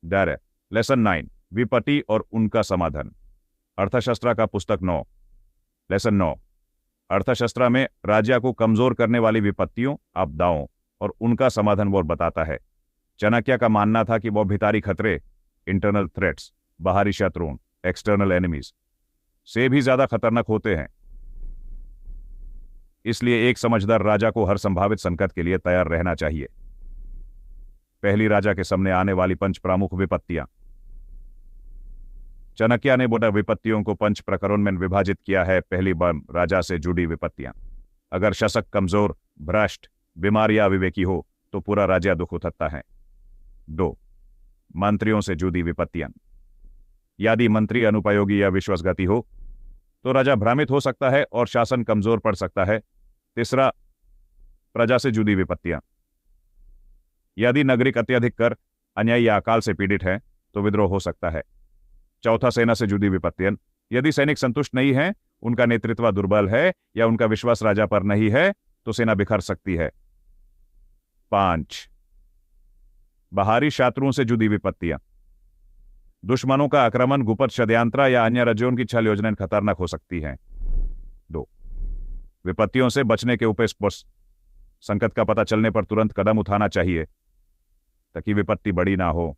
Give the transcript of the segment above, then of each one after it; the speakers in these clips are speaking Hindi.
डर। लेसन 9 विपत्ति और उनका समाधान। अर्थशास्त्र का पुस्तक 9। लेसन 9 अर्थशास्त्र में राज्य को कमजोर करने वाली विपत्तियों, आपदाओं और उनका समाधान वो बताता है। चाणक्य का मानना था कि वो भीतरी खतरे, इंटरनल थ्रेट्स, बाहरी शत्रुओं, एक्सटर्नल एनिमीज से भी ज्यादा खतरनाक होते हैं। इसलिए एक समझदार राजा को हर संभावित संकट के लिए तैयार रहना चाहिए। पहली राजा के सामने आने वाली 5 प्रमुख विपत्तियां। चाणक्य ने बोला विपत्तियों को 5 प्रकरणों में विभाजित किया है। पहली बार राजा से जुड़ी विपत्तियां। अगर शासक कमजोर, भ्रष्ट, बीमार या अविवेकी हो तो पूरा राज्य दुख उठाता है। 2 मंत्रियों से जुड़ी विपत्तियां। यदि मंत्री अनुपयोगी या विश्वासघाती हो तो राजा भ्रमित हो सकता है और शासन कमजोर पड़ सकता है। 3 प्रजा से जुड़ी विपत्तियां। यदि नागरिक अत्यधिक कर, अन्याय या अकाल से पीड़ित है तो विद्रोह हो सकता है। 4 सेना से जुड़ी विपत्तियां। यदि सैनिक संतुष्ट नहीं है, उनका नेतृत्व दुर्बल है या उनका विश्वास राजा पर नहीं है तो सेना बिखर सकती है। 5 बाहरी शत्रुओं से जुड़ी विपत्तियां। दुश्मनों का आक्रमण, गुप्त षड्यंत्र या अन्य राज्यों की छल योजनाएं खतरनाक हो सकती हैं। 2 विपत्तियों से बचने के उपाय। संकट का पता चलने पर तुरंत कदम उठाना चाहिए ताकि विपत्ति बड़ी ना हो।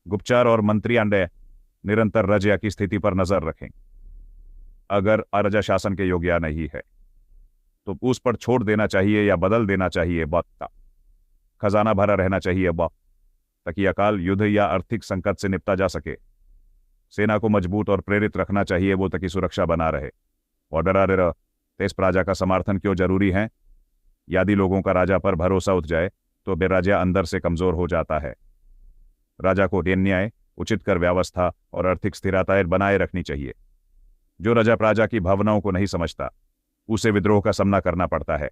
गुप्तचर और मंत्री अंडे निरंतर राज्य की स्थिति पर नजर रखें। अगर राजा शासन के योग्य नहीं है तो उस पर छोड़ देना चाहिए या बदल देना चाहिए। खजाना भरा रहना चाहिए ताकि अकाल, युद्ध या आर्थिक संकट से निपटा जा सके। सेना को मजबूत और प्रेरित रखना चाहिए वो ताकि सुरक्षा बना रहे। और तेज प्रजा का समर्थन क्यों जरूरी है? यदि लोगों का राजा पर भरोसा उठ जाए तो बेराजा अंदर से कमजोर हो जाता है। राजा को न्याय, उचित कर व्यवस्था और आर्थिक स्थिरता बनाए रखनी चाहिए। जो राजा प्रजा की भावनाओं को नहीं समझता उसे विद्रोह का सामना करना पड़ता है।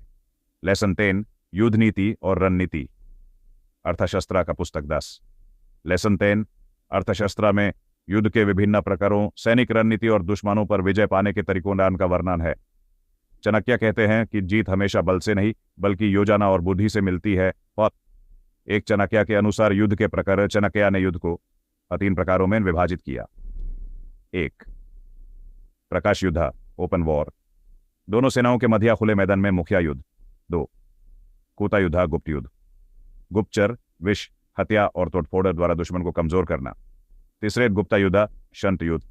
लेसन 10 युद्ध नीति और रणनीति। अर्थशास्त्र का पुस्तक 10। लेसन 10 अर्थशास्त्र में युद्ध के विभिन्न प्रकारों, सैनिक रणनीति और दुश्मनों पर विजय पाने के तरीकों का वर्णन है। चाणक्य कहते हैं कि जीत हमेशा बल से नहीं बल्कि योजना और बुद्धि से मिलती है। और एक चाणक्य के अनुसार युद्ध के प्रकार। चाणक्य ने युद्ध को 3 प्रकारों में विभाजित किया। 1 प्रकाश युद्ध, ओपन वॉर, दोनों सेनाओं के मध्य खुले मैदान में मुख्य युद्ध। 2 कूटा युद्ध, गुप्त युद्ध, गुप्तचर, विष, हत्या और तोड़फोड़ द्वारा दुश्मन को कमजोर करना। 3 गुप्त युद्ध, शंत युद्ध,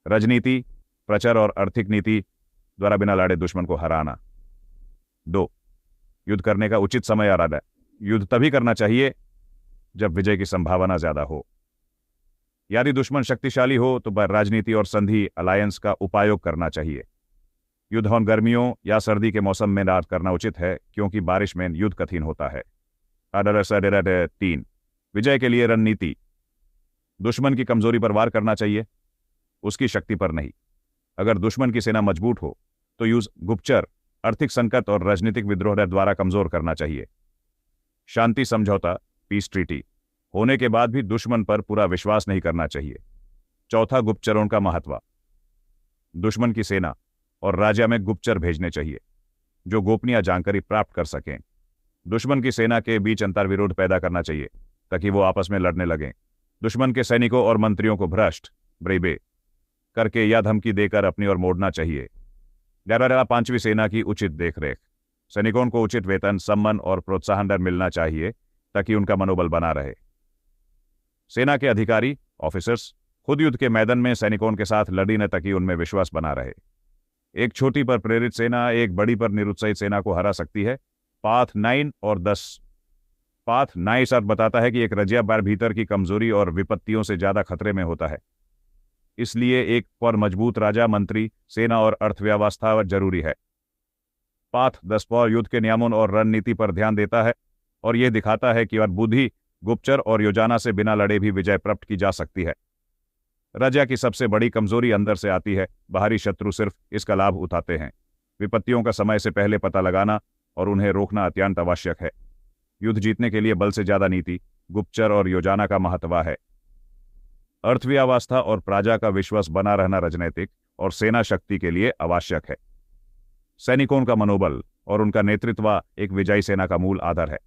राजनीति, प्रचार और आर्थिक नीति द्वारा बिना लड़े दुश्मन को हराना। 2 युद्ध करने का उचित समय आ रहा है। युद्ध तभी करना चाहिए जब विजय की संभावना ज्यादा हो। यदि दुश्मन शक्तिशाली हो तो राजनीति और संधि, अलायंस का उपयोग करना चाहिए। युद्ध गर्मियों या सर्दी के मौसम में रात करना उचित है क्योंकि बारिश में युद्ध कठिन होता है। 3 विजय के लिए रणनीति। दुश्मन की कमजोरी पर वार करना चाहिए, उसकी शक्ति पर नहीं। अगर दुश्मन की सेना मजबूत हो तो युद्ध गुप्तचर, आर्थिक संकट और राजनीतिक विद्रोह द्वारा कमजोर करना चाहिए। शांति समझौता, पीस ट्रीटी होने के बाद भी दुश्मन पर पूरा विश्वास नहीं करना चाहिए। 4 गुप्तचरों का महत्व। दुश्मन की सेना और राज्य में गुप्तचर भेजने चाहिए जो गोपनीय जानकारी प्राप्त कर सकें। दुश्मन की सेना के बीच अंतर्विरोध पैदा करना चाहिए ताकि वो आपस में लड़ने लगें। दुश्मन के सैनिकों और मंत्रियों को भ्रष्ट, ब्रेबे करके या धमकी देकर अपनी ओर मोड़ना चाहिए। 5वीं सेना की उचित देखरेख। सैनिकों को उचित वेतन, सम्मान और प्रोत्साहन दर मिलना चाहिए ताकि उनका मनोबल बना रहे। सेना के अधिकारी, ऑफिसर्स खुद युद्ध के मैदान में सैनिकों के साथ लड़ी न ताकि उनमें विश्वास बना रहे। एक छोटी पर प्रेरित सेना एक बड़ी पर निरुत्साहित सेना को हरा सकती है। पाथ 9 और 10। पाथ 9 बताता है कि एक राज्य भीतर की कमजोरी और विपत्तियों से ज्यादा खतरे में होता है। इसलिए एक पर मजबूत राजा, मंत्री, सेना और अर्थव्यवस्था जरूरी है। पाथ 10 पर युद्ध के नियमों और रणनीति पर ध्यान देता है और यह दिखाता है कि बुद्धि, गुप्तचर और योजना से बिना लड़े भी विजय प्राप्त की जा सकती है। राजा की सबसे बड़ी कमजोरी अंदर से आती है, बाहरी शत्रु सिर्फ इसका लाभ उठाते हैं। विपत्तियों का समय से पहले पता लगाना और उन्हें रोकना अत्यंत आवश्यक है। युद्ध जीतने के लिए बल से ज्यादा नीति, गुप्तचर और योजना का महत्व है। अर्थव्यवस्था और प्रजा का विश्वास बना रहना राजनीतिक और सेना शक्ति के लिए आवश्यक है। सैनिकों का मनोबल और उनका नेतृत्व एक विजयी सेना का मूल आधार है।